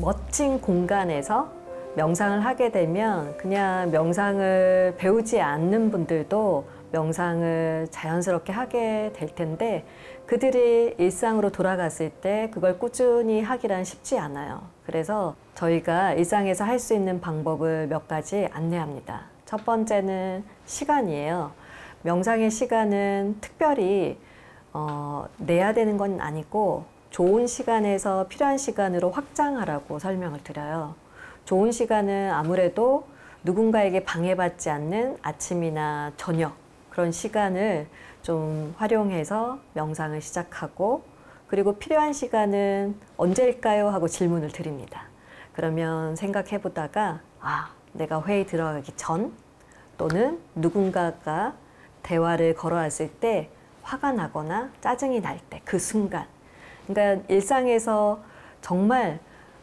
멋진 공간에서 명상을 하게 되면 그냥 명상을 배우지 않는 분들도 명상을 자연스럽게 하게 될 텐데 그들이 일상으로 돌아갔을 때 그걸 꾸준히 하기란 쉽지 않아요. 그래서 저희가 일상에서 할 수 있는 방법을 몇 가지 안내합니다. 첫 번째는 시간이에요. 명상의 시간은 특별히 내야 되는 건 아니고 좋은 시간에서 필요한 시간으로 확장하라고 설명을 드려요. 좋은 시간은 아무래도 누군가에게 방해받지 않는 아침이나 저녁 그런 시간을 좀 활용해서 명상을 시작하고 그리고 필요한 시간은 언제일까요? 하고 질문을 드립니다. 그러면 생각해 보다가 내가 회의 들어가기 전 또는 누군가가 대화를 걸어왔을 때 화가 나거나 짜증이 날 때 그 순간 그러니까 일상에서 정말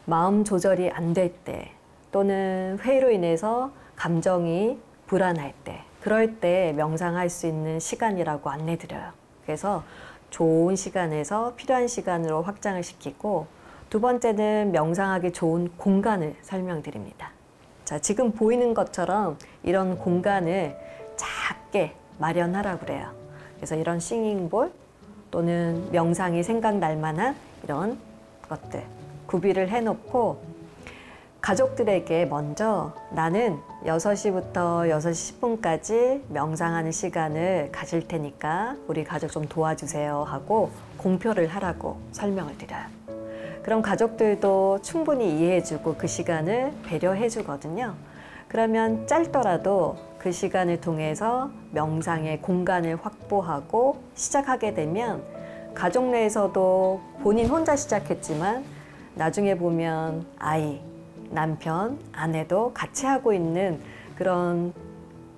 마음 조절이 안 될 때 또는 회의로 인해서 감정이 불안할 때 그럴 때 명상할 수 있는 시간이라고 안내드려요. 그래서 좋은 시간에서 필요한 시간으로 확장을 시키고 두 번째는 명상하기 좋은 공간을 설명드립니다. 자, 지금 보이는 것처럼 이런 공간을 작게 마련하라고 그래요. 그래서 이런 싱잉볼 또는 명상이 생각날 만한 이런 것들 구비를 해놓고 가족들에게 먼저 나는 6시부터 6시 10분까지 명상하는 시간을 가질 테니까 우리 가족 좀 도와주세요 하고 공표를 하라고 설명을 드려요. 그럼 가족들도 충분히 이해해주고 그 시간을 배려해주거든요. 그러면 짧더라도 그 시간을 통해서 명상의 공간을 확보하고 시작하게 되면 가족 내에서도 본인 혼자 시작했지만 나중에 보면 아이, 남편, 아내도 같이 하고 있는 그런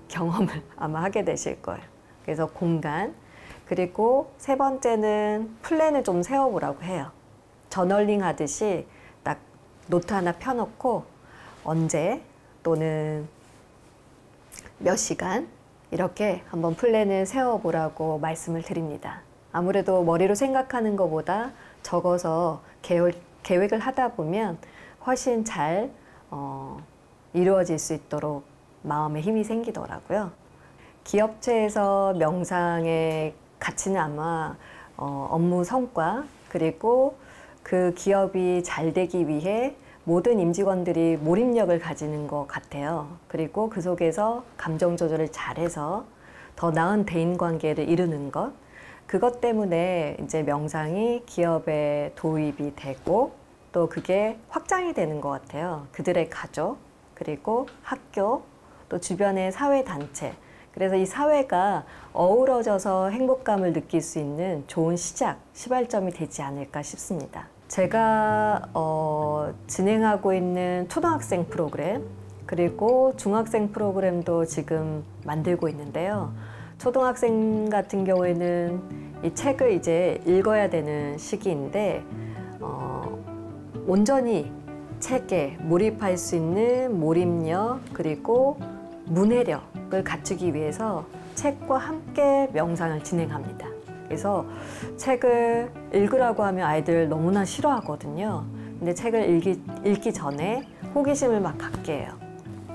경험을 아마 하게 되실 거예요. 그래서 공간, 그리고 세 번째는 플랜을 좀 세워보라고 해요. 저널링 하듯이 딱 노트 하나 펴놓고 언제 또는 몇 시간 이렇게 한번 플랜을 세워보라고 말씀을 드립니다. 아무래도 머리로 생각하는 것보다 적어서 계획을 하다 보면 훨씬 잘 이루어질 수 있도록 마음에 힘이 생기더라고요. 기업체에서 명상의 가치는 아마 업무 성과 그리고 그 기업이 잘 되기 위해 모든 임직원들이 몰입력을 가지는 것 같아요. 그리고 그 속에서 감정 조절을 잘해서 더 나은 대인관계를 이루는 것 그것 때문에 이제 명상이 기업에 도입이 되고 또 그게 확장이 되는 것 같아요. 그들의 가족, 그리고 학교, 또 주변의 사회단체. 그래서 이 사회가 어우러져서 행복감을 느낄 수 있는 좋은 시발점이 되지 않을까 싶습니다. 제가 진행하고 있는 초등학생 프로그램, 그리고 중학생 프로그램도 지금 만들고 있는데요. 초등학생 같은 경우에는 이 책을 이제 읽어야 되는 시기인데 온전히 책에 몰입할 수 있는 몰입력 그리고 문해력을 갖추기 위해서 책과 함께 명상을 진행합니다. 그래서 책을 읽으라고 하면 아이들 너무나 싫어하거든요. 근데 책을 읽기 전에 호기심을 막 갖게 해요.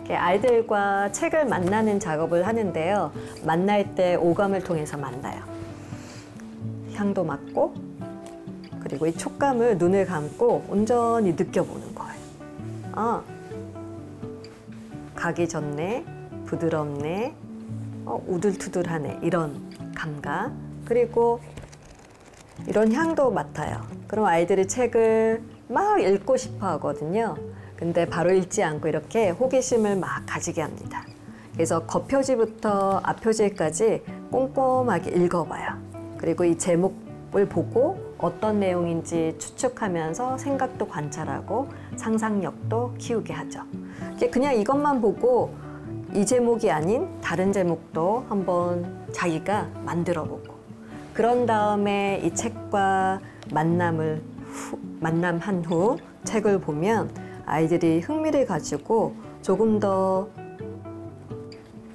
아이들과 책을 만나는 작업을 하는데요. 만날 때 오감을 통해서 만나요. 향도 맡고 그리고 이 촉감을 눈을 감고 온전히 느껴보는 거예요. 가기 좋네, 부드럽네, 우둘투둘하네 이런 감각 그리고 이런 향도 맡아요. 그럼 아이들이 책을 막 읽고 싶어 하거든요. 근데 바로 읽지 않고 이렇게 호기심을 막 가지게 합니다. 그래서 겉표지부터 앞표지까지 꼼꼼하게 읽어봐요. 그리고 이 제목을 보고 어떤 내용인지 추측하면서 생각도 관찰하고 상상력도 키우게 하죠. 그냥 이것만 보고 이 제목이 아닌 다른 제목도 한번 자기가 만들어보고 그런 다음에 이 책과 만남한 후 책을 보면 아이들이 흥미를 가지고 조금 더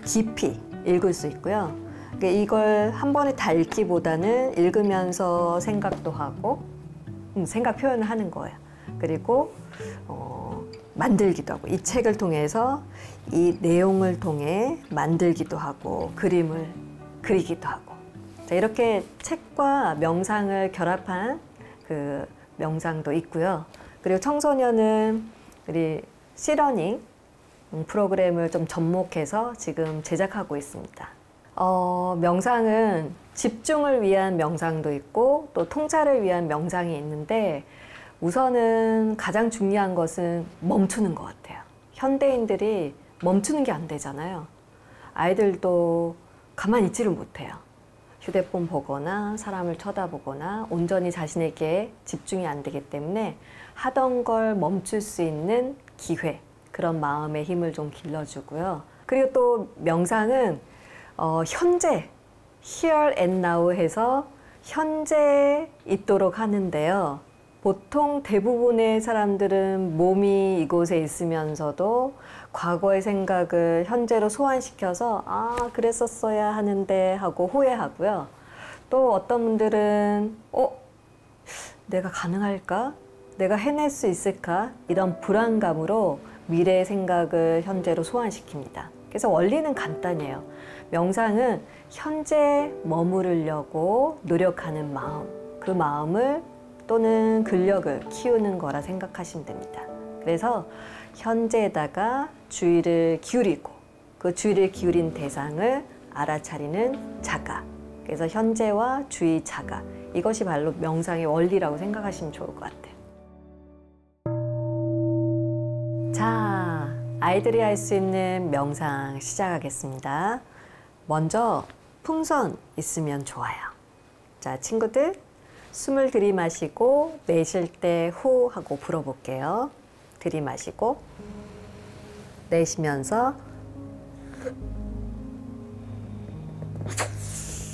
깊이 읽을 수 있고요. 이걸 한 번에 다 읽기보다는 읽으면서 생각도 하고 생각 표현을 하는 거예요. 그리고 만들기도 하고, 이 책을 통해서 이 내용을 통해 만들기도 하고 그림을 그리기도 하고, 자, 이렇게 책과 명상을 결합한 그 명상도 있고요. 그리고 청소년은 우리 시러닝 프로그램을 좀 접목해서 지금 제작하고 있습니다. 명상은 집중을 위한 명상도 있고 또 통찰을 위한 명상이 있는데, 우선은 가장 중요한 것은 멈추는 것 같아요. 현대인들이 멈추는 게 안 되잖아요. 아이들도 가만히 있지를 못해요. 휴대폰 보거나 사람을 쳐다보거나 온전히 자신에게 집중이 안 되기 때문에 하던 걸 멈출 수 있는 기회, 그런 마음의 힘을 좀 길러주고요. 그리고 또 명상은 현재, here and now 해서 현재에 있도록 하는데요. 보통 대부분의 사람들은 몸이 이곳에 있으면서도 과거의 생각을 현재로 소환시켜서 아, 그랬었어야 하는데 하고 후회하고요. 또 어떤 분들은 내가 가능할까? 내가 해낼 수 있을까? 이런 불안감으로 미래의 생각을 현재로 소환시킵니다. 그래서 원리는 간단해요. 명상은 현재에 머무르려고 노력하는 마음, 그 마음을 또는 근력을 키우는 거라 생각하시면 됩니다. 그래서 현재에다가 주의를 기울이고 그 주의를 기울인 대상을 알아차리는 자가, 그래서 현재와 주의 자가, 이것이 바로 명상의 원리라고 생각하시면 좋을 것 같아요. 자, 아이들이 할 수 있는 명상 시작하겠습니다. 먼저 풍선 있으면 좋아요. 자, 친구들 숨을 들이마시고 내쉴 때 후 하고 불어볼게요. 들이마시고 내쉬면서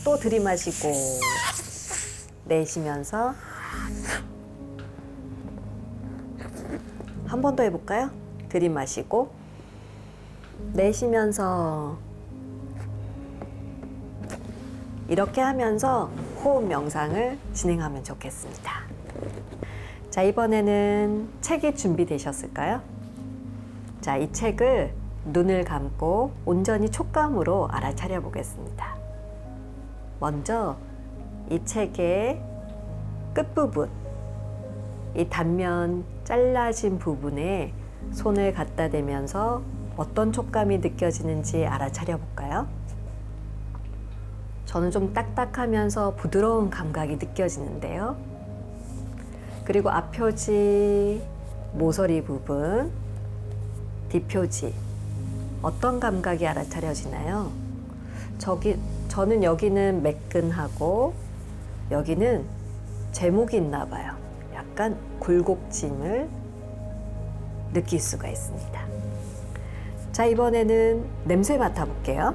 또 들이마시고 내쉬면서 한 번 더 해볼까요? 들이마시고 내쉬면서, 이렇게 하면서 호흡 명상을 진행하면 좋겠습니다. 자, 이번에는 책이 준비되셨을까요? 자, 이 책을 눈을 감고 온전히 촉감으로 알아차려 보겠습니다. 먼저 이 책의 끝부분, 이 단면 잘라진 부분에 손을 갖다 대면서 어떤 촉감이 느껴지는지 알아차려 볼까요? 저는 좀 딱딱하면서 부드러운 감각이 느껴지는데요. 그리고 앞표지, 모서리 부분, 뒷표지, 어떤 감각이 알아차려지나요? 저는 여기는 매끈하고 여기는 제목이 있나 봐요. 약간 굴곡짐을 느낄 수가 있습니다. 자, 이번에는 냄새 맡아볼게요.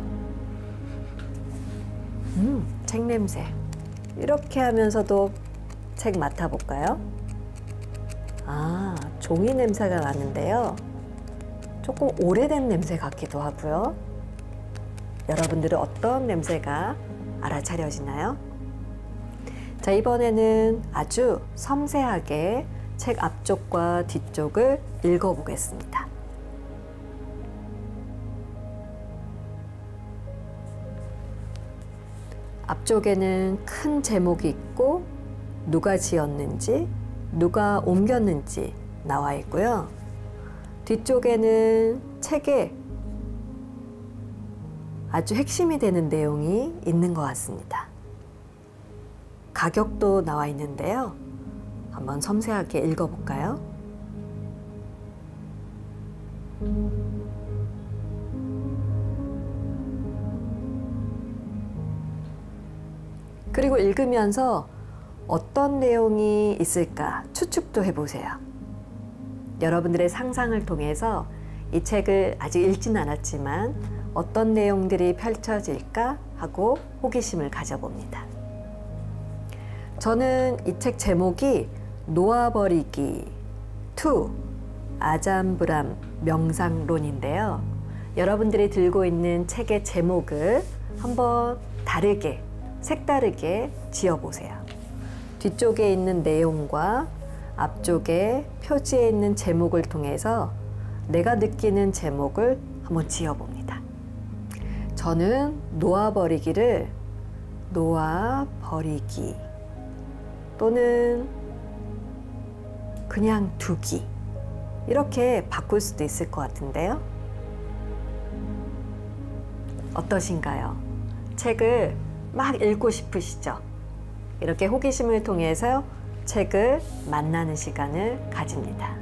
책 냄새. 이렇게 하면서도 책 맡아볼까요? 아, 종이 냄새가 나는데요. 조금 오래된 냄새 같기도 하고요. 여러분들은 어떤 냄새가 알아차려지나요? 자, 이번에는 아주 섬세하게 책 앞쪽과 뒤쪽을 읽어보겠습니다. 앞쪽에는 큰 제목이 있고 누가 지었는지, 누가 옮겼는지 나와 있고요. 뒤쪽에는 책에 아주 핵심이 되는 내용이 있는 것 같습니다. 가격도 나와 있는데요. 한번 섬세하게 읽어볼까요? 그리고 읽으면서 어떤 내용이 있을까 추측도 해보세요. 여러분들의 상상을 통해서 이 책을 아직 읽진 않았지만 어떤 내용들이 펼쳐질까 하고 호기심을 가져봅니다. 저는 이 책 제목이 놓아버리기 2 아잠브람 명상론인데요. 여러분들이 들고 있는 책의 제목을 한번 다르게, 색다르게 지어보세요. 뒤쪽에 있는 내용과 앞쪽에 표지에 있는 제목을 통해서 내가 느끼는 제목을 한번 지어봅니다. 저는 놓아버리기를 놓아버리기 또는 그냥 두기 이렇게 바꿀 수도 있을 것 같은데요. 어떠신가요? 책을 막 읽고 싶으시죠? 이렇게 호기심을 통해서 책을 만나는 시간을 가집니다.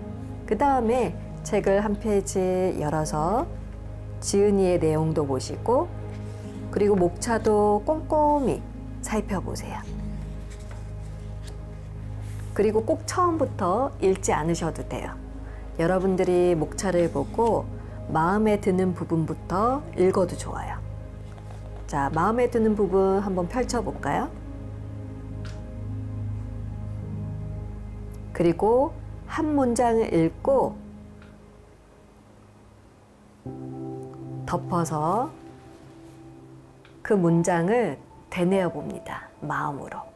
그 다음에 책을 한 페이지 열어서 지은이의 내용도 보시고 그리고 목차도 꼼꼼히 살펴보세요. 그리고 꼭 처음부터 읽지 않으셔도 돼요. 여러분들이 목차를 보고 마음에 드는 부분부터 읽어도 좋아요. 자, 마음에 드는 부분 한번 펼쳐볼까요? 그리고 한 문장을 읽고 덮어서 그 문장을 되뇌어 봅니다. 마음으로.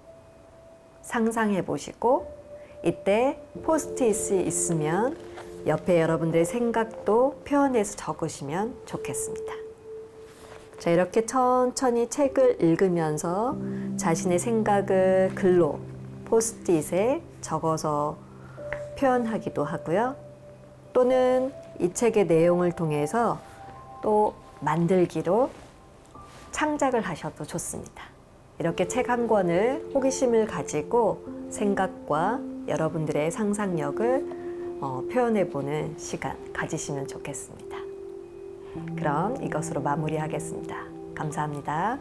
상상해 보시고 이때 포스트잇이 있으면 옆에 여러분들의 생각도 표현해서 적으시면 좋겠습니다. 자, 이렇게 천천히 책을 읽으면서 자신의 생각을 글로 포스트잇에 적어서 표현하기도 하고요. 또는 이 책의 내용을 통해서 또 만들기로 창작을 하셔도 좋습니다. 이렇게 책 한 권을 호기심을 가지고 생각과 여러분들의 상상력을 표현해보는 시간 가지시면 좋겠습니다. 그럼 이것으로 마무리하겠습니다. 감사합니다.